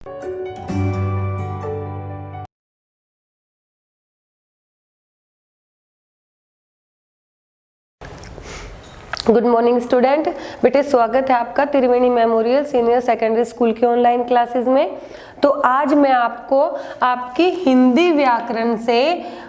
Good morning student. बेटे स्वागत है आपका त्रिवेणी मेमोरियल सीनियर सेकेंडरी स्कूल की ऑनलाइन क्लासेस में। तो आज मैं आपको आपकी हिंदी व्याकरण से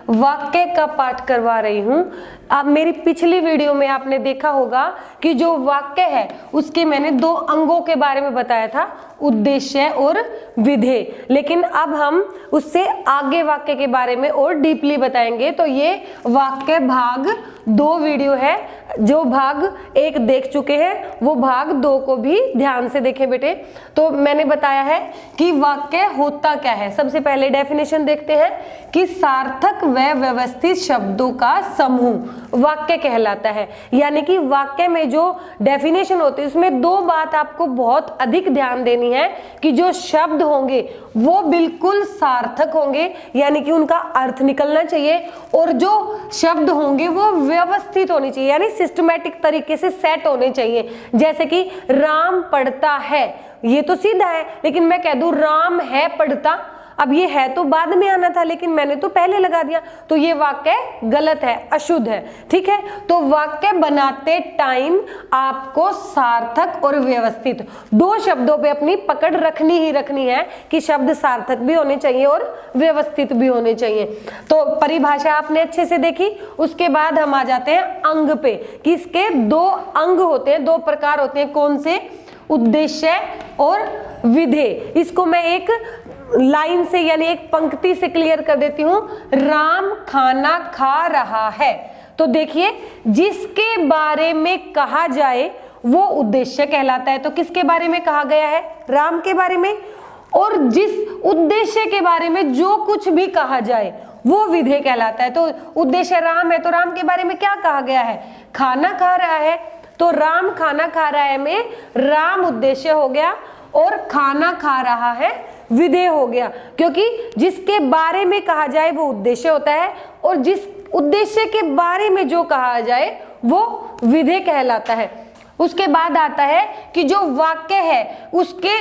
वाक्य का पाठ करवा रही हूँ। अब मेरी पिछली वीडियो में आपने देखा होगा कि जो वाक्य है उसके मैंने दो अंगों के बारे में बताया था, उद्देश्य और विधेय। लेकिन अब हम उससे आगे वाक्य के बारे में और डीपली बताएंगे। तो ये वाक्य भाग 2 वीडियो है। जो भाग 1 देख चुके हैं वो भाग 2 को भी ध्यान से देखें बेटे। तो मैंने बताया है कि वाक्य होता क्या है। सबसे पहले डेफिनेशन देखते हैं कि सार्थक व व्यवस्थित शब्दों का समूह वाक्य कहलाता है। यानी कि वाक्य में जो डेफिनेशन होती है उसमें 2 बात आपको बहुत अधिक ध्यान देनी है कि जो शब्द होंगे वो बिल्कुल सार्थक होंगे, यानी कि उनका अर्थ निकलना चाहिए, और जो शब्द होंगे वो व्यवस्थित होने चाहिए, यानी सिस्टमैटिक तरीके से सेट होने चाहिए। जैसे कि राम पढ़ता है, ये तो सीधा है, लेकिन मैं कह दूं राम है पढ़ता, अब ये है तो बाद में आना था लेकिन मैंने तो पहले लगा दिया, तो ये वाक्य गलत है, अशुद्ध है। ठीक है, तो वाक्य बनाते टाइम आपको सार्थक और व्यवस्थित 2 शब्दों पे अपनी पकड़ रखनी ही रखनी है कि शब्द सार्थक भी होने चाहिए और व्यवस्थित भी होने चाहिए। तो परिभाषा आपने अच्छे से देखी। उसके बाद हम आ जाते हैं अंग पे कि इसके 2 अंग होते हैं, 2 प्रकार होते हैं। कौन से? उद्देश्य और विधेय। इसको मैं एक लाइन से यानी एक पंक्ति से क्लियर कर देती हूं। राम खाना खा रहा है, तो देखिए जिसके बारे में कहा जाए वो उद्देश्य कहलाता है। तो किसके बारे में कहा गया है? राम के बारे में। और जिस उद्देश्य के बारे में जो कुछ भी कहा जाए वो विधेय कहलाता है। तो उद्देश्य राम है तो राम के बारे में क्या कहा गया है? खाना खा रहा है, तो राम खाना खा रहा है में राम उद्देश्य हो गया और खाना खा रहा है विधेय हो गया। क्योंकि जिसके बारे में कहा जाए वो उद्देश्य होता है और जिस उद्देश्य के बारे में जो कहा जाए वो विधेय कहलाता है। उसके बाद आता है कि जो वाक्य है उसके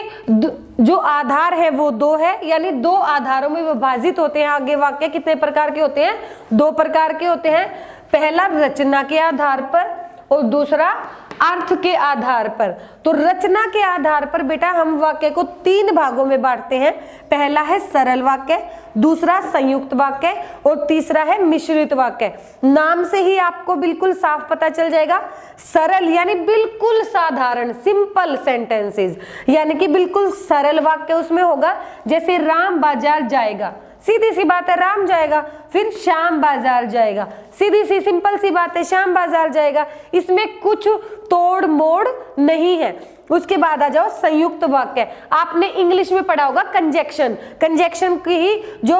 जो आधार है वो 2 है, यानी 2 आधारों में विभाजित होते हैं। आगे वाक्य कितने प्रकार के होते हैं? 2 प्रकार के होते हैं। पहला रचना के आधार पर और दूसरा अर्थ के आधार पर। तो रचना के आधार पर बेटा हम वाक्य को 3 भागों में बांटते हैं। पहला है सरल वाक्य, दूसरा संयुक्त वाक्य और तीसरा है मिश्रित वाक्य। नाम से ही आपको बिल्कुल साफ पता चल जाएगा। सरल यानी बिल्कुल साधारण, सिंपल सेंटेंसेस, यानी कि बिल्कुल सरल वाक्य उसमें होगा। जैसे राम बाजार जाएगा, सीधी सी बात है, राम जाएगा। फिर श्याम बाजार जाएगा, सीधी सी सिंपल सी बात है, श्याम बाजार जाएगा। इसमें कुछ तोड़ मोड़ नहीं है। उसके बाद आ जाओ संयुक्त वाक्य। आपने इंग्लिश में पढ़ा होगा कंजक्शन। कंजक्शन की ही जो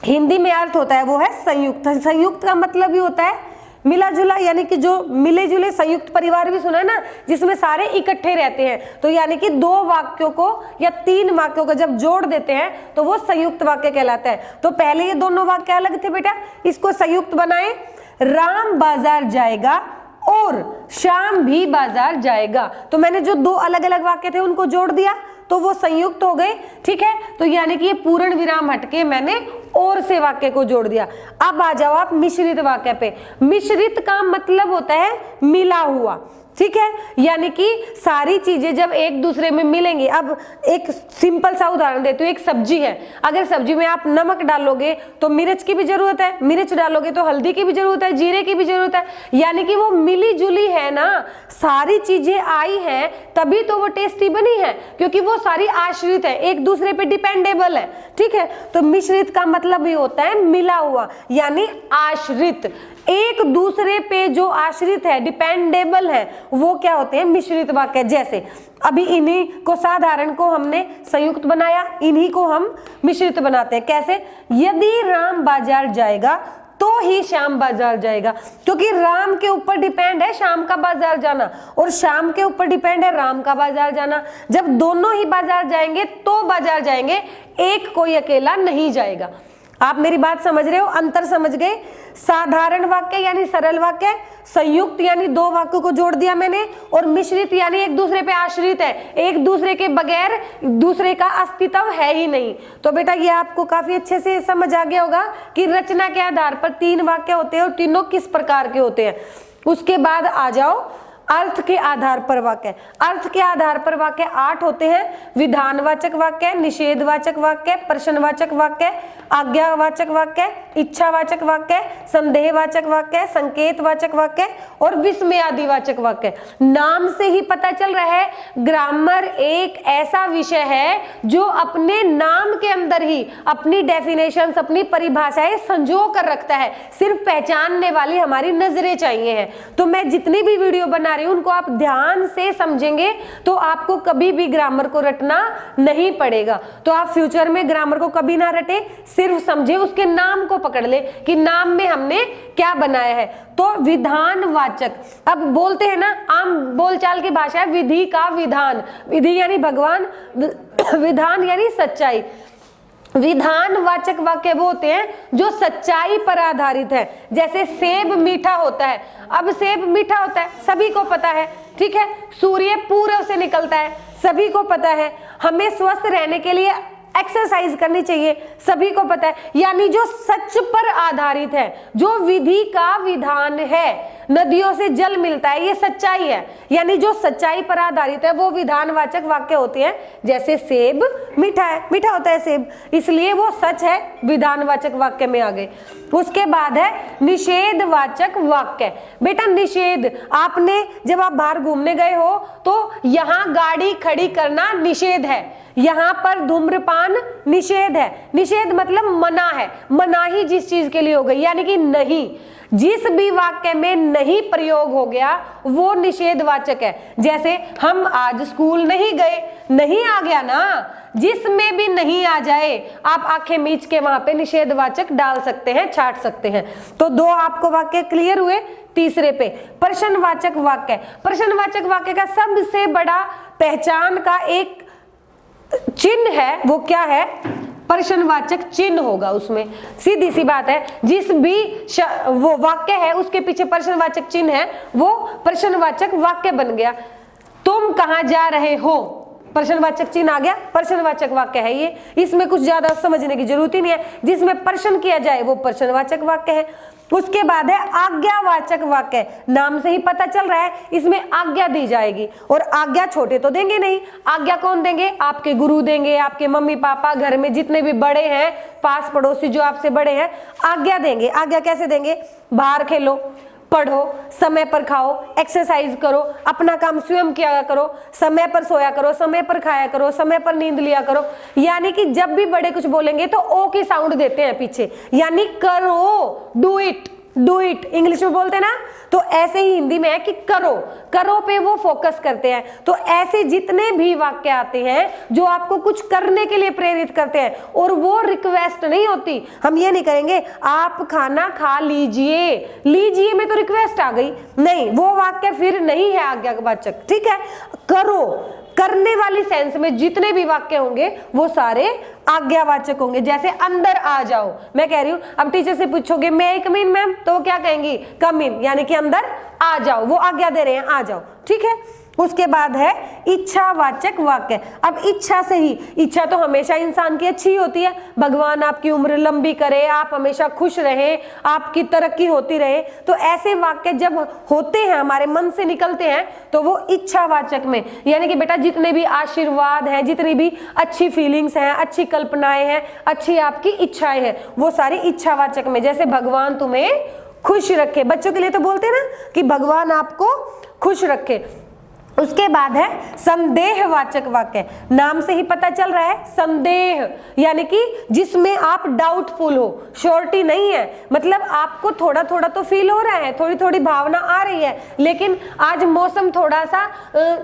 हिंदी में अर्थ होता है वो है संयुक्त। संयुक्त का मतलब ही होता है मिला जुला, यानी कि जो मिले जुले, संयुक्त परिवार भी सुना है ना, जिसमें सारे इकट्ठे रहते हैं। तो यानी कि 2 वाक्यों को या 3 वाक्यों को जब जोड़ देते हैं तो वो संयुक्त वाक्य कहलाता है। तो पहले ये दोनों वाक्य अलग थे बेटा, इसको संयुक्त बनाए। राम बाजार जाएगा और श्याम भी बाजार जाएगा। तो मैंने जो 2 अलग अलग वाक्य थे उनको जोड़ दिया तो वो संयुक्त हो गए। ठीक है, तो यानी कि ये पूर्ण विराम हटके मैंने और से वाक्य को जोड़ दिया। अब आ जाओ आप मिश्रित वाक्य पे। मिश्रित का मतलब होता है मिला हुआ। ठीक है, यानी कि सारी चीजें जब एक दूसरे में मिलेंगी। अब एक सिंपल सा उदाहरण देती हूँ। एक सब्जी है, अगर सब्जी में आप नमक डालोगे तो मिर्च की भी जरूरत है, मिर्च डालोगे तो हल्दी की भी जरूरत है, जीरे की भी जरूरत है, यानी कि वो मिली जुली है ना। सारी चीजें आई हैं तभी तो वो टेस्टी बनी है, क्योंकि वो सारी आश्रित है, एक दूसरे पे डिपेंडेबल है। ठीक है, तो मिश्रित का मतलब ही होता है मिला हुआ, यानी आश्रित। एक दूसरे पे जो आश्रित है, डिपेंडेबल है, वो क्या होते हैं? मिश्रित वाक्य। जैसे अभी इन्हीं को साधारण को हमने संयुक्त बनाया, इन्हीं को हम मिश्रित बनाते हैं। कैसे? यदि राम बाजार जाएगा तो ही श्याम बाजार जाएगा, क्योंकि राम के ऊपर डिपेंड है श्याम का बाजार जाना और श्याम के ऊपर डिपेंड है राम का बाजार जाना। जब दोनों ही बाजार जाएंगे तो बाजार जाएंगे, एक कोई अकेला नहीं जाएगा। आप मेरी बात समझ रहे हो, अंतर समझ गए। साधारण वाक्य यानी सरल वाक्य, संयुक्त यानी दो वाक्यों को जोड़ दिया मैंने, और मिश्रित यानी एक दूसरे पे आश्रित है, एक दूसरे के बगैर दूसरे का अस्तित्व है ही नहीं। तो बेटा ये आपको काफी अच्छे से समझ आ गया होगा कि रचना के आधार पर 3 वाक्य होते हैं और तीनों किस प्रकार के होते हैं। उसके बाद आ जाओ अर्थ के आधार पर वाक्य। अर्थ के आधार पर वाक्य 8 होते हैं। विधानवाचक वाक्य, निषेधवाचक वाक्य, प्रश्नवाचक वाक्य, आज्ञावाचक वाक्य, इच्छावाचक वाक्य, संदेहवाचक वाक्य, संकेतवाचक वाक्य और विस्मयादिवाचक वाक्य। नाम से ही पता चल रहा है ग्रामर एक ऐसा विषय है जो अपने नाम के अंदर ही अपनी डेफिनेशंस, अपनी परिभाषाएं संजो कर रखता है। सिर्फ पहचानने वाली हमारी नजरें चाहिए हैं। तो मैं जितनी भी वीडियो बना रही हूं उनको आप ध्यान से समझेंगे तो आपको कभी भी ग्रामर को रटना नहीं पड़ेगा। तो आप फ्यूचर में ग्रामर को कभी ना रटे, सिर्फ समझे, उसके नाम को पकड़ ले कि नाम में हमने क्या बनाया है। तो विधानवाचक, अब बोलते हैं ना आम बोलचाल की भाषा है विधि का विधान, विधि यानी भगवान, विधान यानी सच्चाई। विधानवाचक वाक्य वो होते हैं जो सच्चाई पर आधारित है। जैसे सेब मीठा होता है, अब सेब मीठा होता है सभी को पता है, ठीक है। सूर्य पूर्व से निकलता है सभी को पता है। हमें स्वस्थ रहने के लिए एक्सरसाइज करनी चाहिए सभी को पता है। यानी जो सच पर आधारित है, जो विधि का विधान है, नदियों से जल मिलता है, ये सच्चाई है। यानी जो सच्चाई पर आधारित है वो विधानवाचक वाक्य होते हैं। जैसे सेब मीठा है, मीठा होता है सेब, इसलिए वो सच है, विधानवाचक वाक्य में आ गए। उसके बाद है निषेधवाचक वाक्य। बेटा निषेध, आपने जब आप बाहर घूमने गए हो तो यहाँ गाड़ी खड़ी करना निषेध है, यहाँ पर धूम्रपान निषेध है। निषेध मतलब मना है, मनाही जिस चीज के लिए हो गई, यानी कि नहीं। जिस भी वाक्य में नहीं प्रयोग हो गया वो निषेधवाचक है। जैसे हम आज स्कूल नहीं गए, नहीं आ गया ना, जिसमें भी नहीं आ जाए आप आंखें मीच के वहां पे निषेधवाचक डाल सकते हैं, छाट सकते हैं। तो 2 आपको वाक्य क्लियर हुए। तीसरे पे प्रश्नवाचक वाक्य। प्रश्नवाचक वाक्य का सबसे बड़ा पहचान का एक चिन्ह है, वो क्या है? प्रश्नवाचक चिन्ह होगा उसमें। सीधी सी बात है, जिस भी वो वाक्य है उसके पीछे प्रश्नवाचक चिन्ह है, वो प्रश्नवाचक वाक्य बन गया। तुम कहां जा रहे हो, प्रश्नवाचक चिन्ह आ गया, प्रश्नवाचक वाक्य है ये। इसमें कुछ ज्यादा समझने की जरूरत ही नहीं है, जिसमें प्रश्न किया जाए वो प्रश्नवाचक वाक्य है। उसके बाद है आज्ञावाचक वाक्य। नाम से ही पता चल रहा है इसमें आज्ञा दी जाएगी, और आज्ञा छोटे तो देंगे नहीं। आज्ञा कौन देंगे? आपके गुरु देंगे, आपके मम्मी पापा, घर में जितने भी बड़े हैं, पास पड़ोसी जो आपसे बड़े हैं, आज्ञा देंगे। आज्ञा कैसे देंगे? बाहर खेलो, पढ़ो, समय पर खाओ, एक्सरसाइज करो, अपना काम स्वयं किया करो, समय पर सोया करो, समय पर खाया करो, समय पर नींद लिया करो। यानी कि जब भी बड़े कुछ बोलेंगे तो ओ की साउंड देते हैं पीछे, यानी करो, do it, do it English में बोलते हैं ना, तो ऐसे ही हिंदी में है कि करो, करो पे वो फोकस करते हैं। तो ऐसे जितने भी वाक्य आते हैं जो आपको कुछ करने के लिए प्रेरित करते हैं, और वो रिक्वेस्ट नहीं होती। हम ये नहीं करेंगे आप खाना खा लीजिए, लीजिए में तो रिक्वेस्ट आ गई, नहीं, वो वाक्य फिर नहीं है आज्ञावाचक, ठीक है। करो, करने वाली सेंस में जितने भी वाक्य होंगे वो सारे आज्ञावाचक होंगे। जैसे अंदर आ जाओ, मैं कह रही हूं, अब टीचर से पूछोगे मे आई कम इन मैम, तो क्या कहेंगी? कम इन, यानी कि अंदर आ जाओ, वो आज्ञा दे रहे हैं, आ जाओ, ठीक है। उसके बाद है इच्छावाचक वाक्य। अब इच्छा से ही, इच्छा तो हमेशा इंसान की अच्छी होती है, भगवान आपकी उम्र लंबी करे, आप हमेशा खुश रहे, आपकी तरक्की होती रहे। तो ऐसे वाक्य जब होते हैं, हमारे मन से निकलते हैं, तो वो इच्छावाचक में, यानी कि बेटा जितने भी आशीर्वाद हैं, जितनी भी अच्छी फीलिंग्स हैं, अच्छी कल्पनाएं हैं, अच्छी आपकी इच्छाएं हैं, वो सारी इच्छावाचक में। जैसे भगवान तुम्हें खुश रखे, बच्चों के लिए तो बोलते हैं ना कि भगवान आपको खुश रखे। उसके बाद है संदेहवाचक वाक्य। नाम से ही पता चल रहा है, संदेह यानी कि जिसमें आप डाउटफुल हो, श्योरिटी नहीं है, मतलब आपको थोड़ा थोड़ा तो फील हो रहा है, थोड़ी थोड़ी भावना आ रही है, लेकिन आज मौसम थोड़ा सा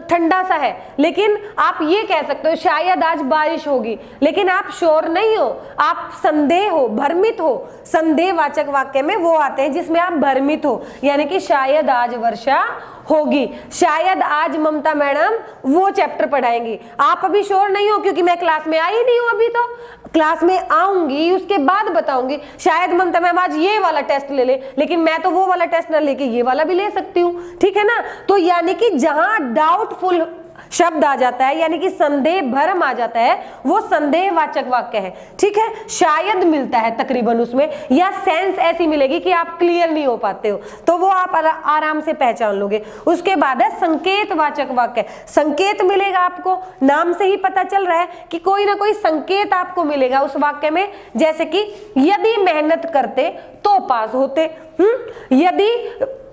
ठंडा सा है, लेकिन आप ये कह सकते हो शायद आज बारिश होगी, लेकिन आप श्योर नहीं हो, आप संदेह हो, भ्रमित हो। संदेहवाचक वाक्य में वो आते हैं जिसमें आप भ्रमित हो, यानी कि शायद आज वर्षा होगी। शायद आज ममता मैडम वो चैप्टर पढ़ाएंगी। आप अभी श्योर नहीं हो क्योंकि मैं क्लास में आई नहीं हूं, अभी तो क्लास में आऊंगी उसके बाद बताऊंगी। शायद ममता मैम आज ये वाला टेस्ट ले ले, लेकिन मैं तो वो वाला टेस्ट ना लेके ये वाला भी ले सकती हूँ, ठीक है ना। तो यानी कि जहां डाउटफुल शब्द आ जाता है यानी कि संदेह भरम आ जाता है, वो संदेहवाचक वाक्य है, ठीक है। शायद मिलता है तकरीबन उसमें, या सेंस ऐसी मिलेगी कि आप क्लियर नहीं हो पाते हो, तो वो आप आराम से पहचान लोगे। उसके बाद है संकेतवाचक वाक्य। संकेत मिलेगा आपको, नाम से ही पता चल रहा है कि कोई ना कोई संकेत आपको मिलेगा उस वाक्य में, जैसे कि यदि मेहनत करते तो पास होते, यदि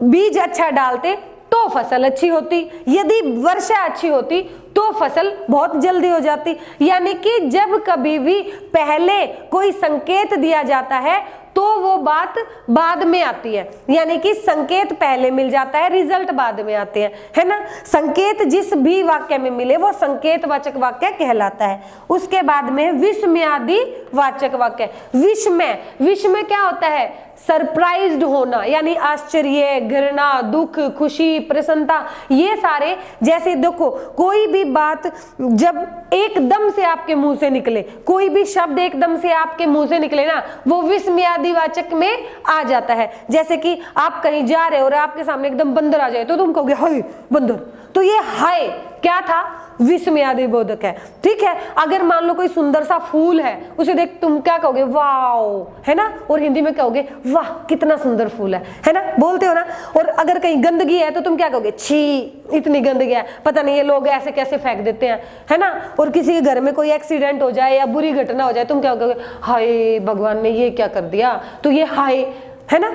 बीज अच्छा डालते तो फसल अच्छी होती, यदि वर्षा अच्छी होती तो फसल बहुत जल्दी हो जाती। यानी कि जब कभी भी पहले कोई संकेत दिया जाता है तो वो बात बाद में आती है, यानी कि संकेत पहले मिल जाता है, रिजल्ट बाद में आते हैं, है ना। संकेत जिस भी वाक्य में मिले वो संकेतवाचक वाक्य कहलाता है। उसके बाद में विस्मयादि वाचक वाक्य। विस्मय, विस्मय क्या होता है? सरप्राइज्ड होना, यानी आश्चर्य, घृणा, दुख, खुशी, प्रसन्नता, ये सारे। जैसे देखो कोई भी बात जब एकदम से आपके मुंह से निकले, कोई भी शब्द एकदम से आपके मुंह से निकले ना, वो विस्मयादिवाचक में आ जाता है। जैसे कि आप कहीं जा रहे हो और आपके सामने एकदम बंदर आ जाए तो तुम कहोगे हाय बंदर, तो ये हाय क्या था? विस्मयादिबोधक है, ठीक है। अगर मान लो कोई सुंदर सा फूल है, उसे देख तुम क्या कहोगे? वाओ, है ना। और हिंदी में कहोगे वाह कितना सुंदर फूल है ना, बोलते हो ना। और अगर कहीं गंदगी है तो तुम क्या कहोगे? छी इतनी गंदगी है, पता नहीं ये लोग ऐसे कैसे फेंक देते हैं, है ना। और किसी के घर में कोई एक्सीडेंट हो जाए या बुरी घटना हो जाए, तुम क्या कहोगे? हाय भगवान ने ये क्या कर दिया, तो ये हाय, है ना।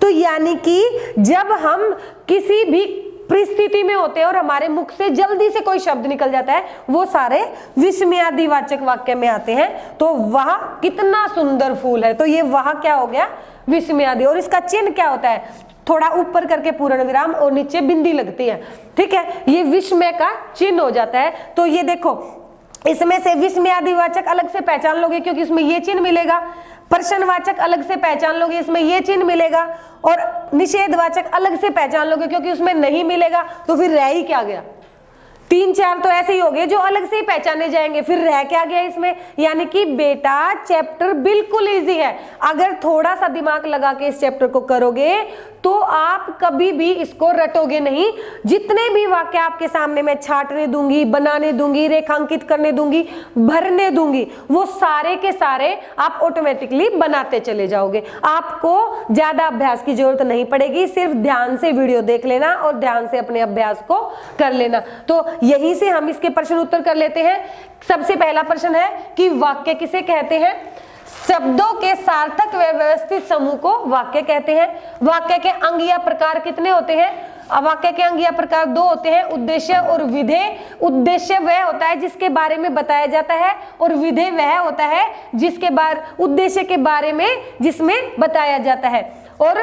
तो यानी कि जब हम किसी भी परिस्थिति में होते हैं और हमारे मुख से जल्दी से कोई शब्द निकल जाता है, वो सारे विस्मयादिवाचक वाक्य में आते हैं। तो वह कितना सुंदर फूल है, तो ये वह क्या हो गया? विस्मयादि। और इसका चिन्ह क्या होता है? थोड़ा ऊपर करके पूर्ण विराम और नीचे बिंदी लगती है, ठीक है। ये विस्मय का चिन्ह हो जाता है। तो ये देखो इसमें से विस्मयादिवाचक अलग से पहचान लोगे क्योंकि इसमें ये चिन्ह मिलेगा, प्रश्नवाचक अलग से पहचान लोगे, इसमें ये चिन्ह मिलेगा, और निषेधवाचक अलग से पहचान लोगे क्योंकि उसमें नहीं मिलेगा। तो फिर रह ही क्या गया? 3-4 तो ऐसे ही हो गए जो अलग से ही पहचाने जाएंगे, फिर रह क्या गया इसमें? यानी कि बेटा चैप्टर बिल्कुल इजी है। अगर थोड़ा सा दिमाग लगा के इस चैप्टर को करोगे तो आप कभी भी इसको रटोगे नहीं। जितने भी वाक्य आपके सामने मैं छाटने दूंगी, बनाने दूंगी, रेखांकित करने दूंगी, भरने दूंगी, वो सारे के सारे आप ऑटोमेटिकली बनाते चले जाओगे। आपको ज्यादा अभ्यास की जरूरत नहीं पड़ेगी, सिर्फ ध्यान से वीडियो देख लेना और ध्यान से अपने अभ्यास को कर लेना। तो यहीं से हम इसके प्रश्न उत्तर कर लेते हैं। सबसे पहला प्रश्न है कि वाक्य किसे कहते हैं? शब्दों के सार्थक व व्यवस्थित समूह को वाक्य कहते हैं। वाक्य के अंग या प्रकार कितने होते हैं? वाक्य के अंग या प्रकार 2 होते हैं, उद्देश्य और विधेय। उद्देश्य वह होता है जिसके बारे में बताया जाता है, और विधेय वह होता है जिसके उद्देश्य के बारे में जिसमें बताया जाता है। और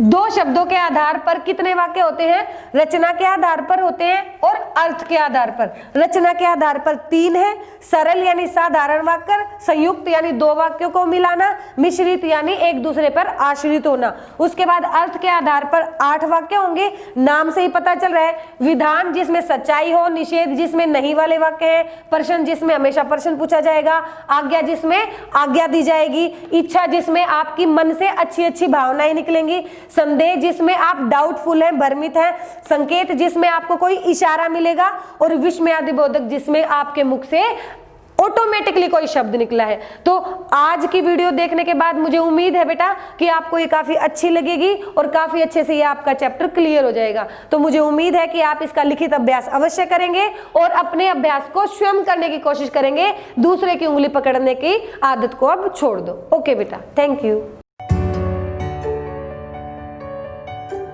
2 शब्दों के आधार पर कितने वाक्य होते हैं? रचना के आधार पर होते हैं और अर्थ के आधार पर। रचना के आधार पर 3 है, सरल यानी साधारण वाक्य, संयुक्त यानी 2 वाक्यों को मिलाना, मिश्रित यानी एक दूसरे पर आश्रित होना। उसके बाद अर्थ के आधार पर 8 वाक्य होंगे, नाम से ही पता चल रहा है। विधान जिसमें सच्चाई हो, निषेध जिसमें नहीं वाले वाक्य हैं, प्रश्न जिसमें हमेशा प्रश्न पूछा जाएगा, आज्ञा जिसमें आज्ञा दी जाएगी, इच्छा जिसमें आपकी मन से अच्छी अच्छी भावनाएं निकलेंगी, संदेह जिसमें आप डाउटफुल हैं, भ्रमित हैं, संकेत जिसमें आपको कोई इशारा मिलेगा, और विस्मयादिबोधक जिसमें आपके मुख से ऑटोमेटिकली कोई शब्द निकला है। तो आज की वीडियो देखने के बाद मुझे उम्मीद है बेटा कि आपको ये काफी अच्छी लगेगी और काफी अच्छे से ये आपका चैप्टर क्लियर हो जाएगा। तो मुझे उम्मीद है कि आप इसका लिखित अभ्यास अवश्य करेंगे और अपने अभ्यास को स्वयं करने की कोशिश करेंगे। दूसरे की उंगली पकड़ने की आदत को अब छोड़ दो। ओके बेटा, थैंक यू।